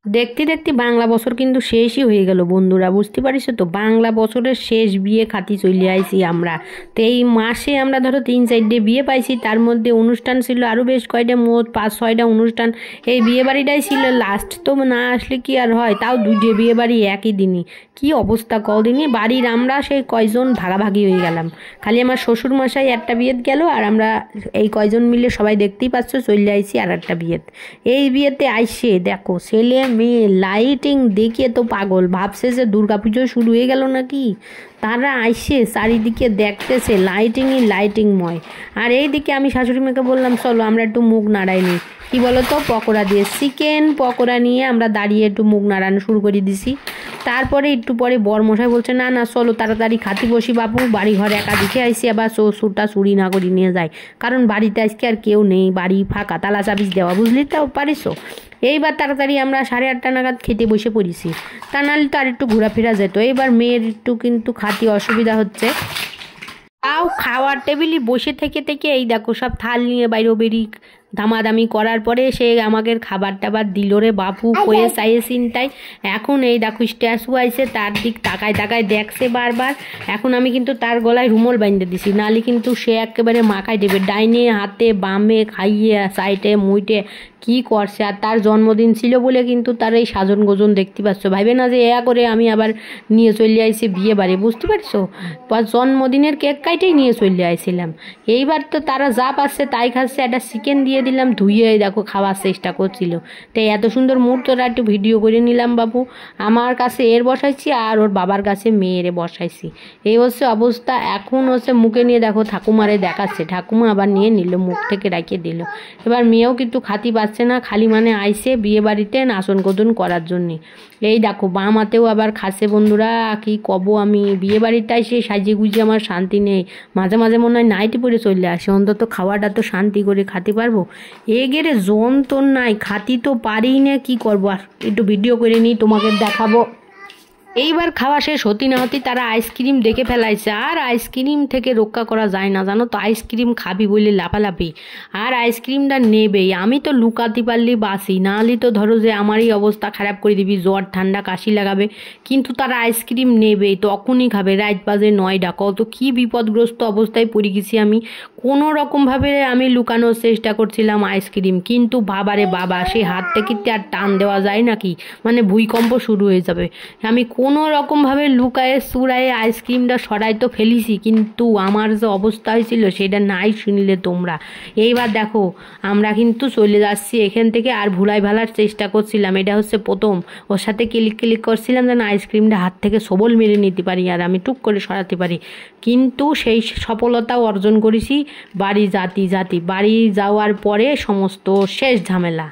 দেখতে দেখতে বাংলা বছর কিন্তু শেষই হয়ে গেল বন্ধুরা, বুঝতে পারিস তো? বাংলা বছরের শেষ বিয়ে খাতি চলে আইছি আমরা। তো এই মাসে আমরা ধরো 3-4টে বিয়ে পাইছি, তার মধ্যে অনুষ্ঠান ছিল আরও বেশ কয়টা, মোট 5-6টা অনুষ্ঠান। এই বিয়ে বাড়িটাই ছিল লাস্ট। তো না আসলে কি আর হয়, তাও 2টে বিয়ে বাড়ি একই দিনই। কি অবস্থা কদিনই বাড়ির আমরা সেই কয়জন ভাগাভাগি হয়ে গেলাম। খালি আমার শ্বশুর মশাই একটা বিয়েত গেল, আর আমরা এই কয়জন মিলে সবাই দেখতেই পাচ্ছ চলে আইছি আর একটা বিয়েত। এই বিয়েতে আইসে দেখো ছেলে মেয়ে লাইটিং দেখে তো পাগল, ভাবছে যে দুর্গাপুজো শুরু হয়ে গেল নাকি। তারা আইসে চারিদিকে দেখতেছে লাইটিংই লাইটিংময়। আর এইদিকে আমি শাশুড়ি মেয়েকে বললাম চলো আমরা একটু মুখ নাড়াই নিই। কী বলো তো, পকোড়া দিয়ে চিকেন পকোড়া নিয়ে আমরা দাঁড়িয়ে একটু মুখ নাড়ানো শুরু করে দিছি। তারপরে একটু পরে বরমশাই বলছে না না চলো তাড়াতাড়ি খাতি বসি বাপু, বাড়ি ঘরে একা দেখে আইসি, আবার শ্বশুরটা চুরি না করি নিয়ে যায়। কারণ বাড়িতে আজকে আর কেউ নেই, বাড়ি ফাঁকা, তালা চাবিজ দেওয়া, বুঝলি তো পারিস। এইবার তাড়াতাড়ি আমরা 8:30 নাগাদ খেতে বসে পড়েছি, তা নাহলে তো আর একটু ঘোরাফেরা যেত। এইবার মেয়ের একটু কিন্তু খাতি অসুবিধা হচ্ছে, তাও খাওয়ার টেবিলে বসে থেকে থেকে এই দেখো সব থাল নিয়ে বাইরে বেরিয়ে দামাদামি করার পরে সে আমাকে খাবার টাবার দিল রে বাপু, কয়ে চাইয়ে চিন্তায়। এখন এই দেখো স্ট্যাচু আইসে, তার দিক তাকায় তাকায় দেখছে বারবার। এখন আমি কিন্তু তার গলায় রুমল বাইন্ধে দিছি, নালি কিন্তু সে একেবারে মাখায় দেবে, ডাইনে হাতে বামে খাইয়ে সাইডে মুইটে কি করছে। আর তার জন্মদিন ছিল বলে কিন্তু তার এই সাজন গোজন দেখতে পাচ্ছ, ভাইবে না যে করে আমি আবার নিয়ে চলে আইছি বিয়ে বাড়ি, বুঝতে পারছো? জন্মদিনের কেক কাইটেই নিয়ে চলে আইছিলাম। এইবার তো তারা যা পাচ্ছে তাই খাচ্ছে, একটা চিকেন দিয়ে দিলাম ধুয়ে, দেখো খাওয়ার চেষ্টা করছিল। তাই এত সুন্দর মুহূর্তটা একটু ভিডিও করে নিলাম বাবু। আমার কাছে এর বসাইছি আর ওর বাবার কাছে মেয়েরে বসাইছি। এই হচ্ছে অবস্থা। এখন হচ্ছে মুখে নিয়ে দেখো ঠাকুমারে দেখাচ্ছে, ঠাকুমা আবার নিয়ে নিল, মুখ থেকে রাখিয়ে দিল। এবার মেয়েও কিন্তু খাতি পাচ্ছে না, খালি মানে আইসে বিয়ে বাড়িতে নাচন কোদন করার জন্যে। এই দেখো বাম হাতেও আবার খাসে বন্ধুরা, কি কব আমি, বিয়ে বাড়িতে এসে সাজিয়ে গুজিয়ে আমার শান্তি নেই। মাঝে মাঝে মনে হয় নাইটি পরে চলে আসে, অন্তত খাওয়াটা তো শান্তি করে খাতে পারবো। গেরে জন তো নাই, খাতি তো পারি না, কি করবো। আর একটু ভিডিও করে নিই তোমাকে দেখাবো। এইবার খাওয়া শেষ হতে না হতে তারা আইসক্রিম দেখে ফেলাইছে, আর আইসক্রিম থেকে রক্ষা করা যায় না জানো তো। আইসক্রিম খাবি বলে লাফালাফি, আর আইসক্রিমটা নেবেই। আমি তো লুকাতে পারলে বাসি, নাহলে তো ধরো যে আমারই অবস্থা খারাপ করে দিবি, জ্বর ঠান্ডা কাশি লাগাবে। কিন্তু তারা আইসক্রিম নেবেই, তখনই খাবে। রাত বাজে 9টা, কত কি বিপদগ্রস্ত অবস্থায় পড়ে গেছি আমি। কোনো রকমভাবে আমি লুকানোর চেষ্টা করছিলাম আইসক্রিম, কিন্তু বাবারে বাবা, সে হাত থেকে আর টান দেওয়া যায় নাকি, মানে ভূমিকম্প শুরু হয়ে যাবে। আমি কোনো রকমভাবে লুকায়ে চুরায়ে আইসক্রিমটা সরাই তো ফেলিছি, কিন্তু আমার যে অবস্থা হয়েছিল সেটা নাই শুনলে তোমরা। এইবার দেখো আমরা কিন্তু চলে যাচ্ছি এখান থেকে, আর ভুলাই ভালার চেষ্টা করছিলাম। এটা হচ্ছে প্রথম, ওর সাথে ক্লিক করছিলাম যেন আইসক্রিমটা হাত থেকে সবল মেরে নিতে পারি আর আমি টুক করে সরাতে পারি। কিন্তু সেই সফলতাও অর্জন করেছি। বাড়ি বাড়ি যাওয়ার পরে সমস্ত শেষ ঝামেলা।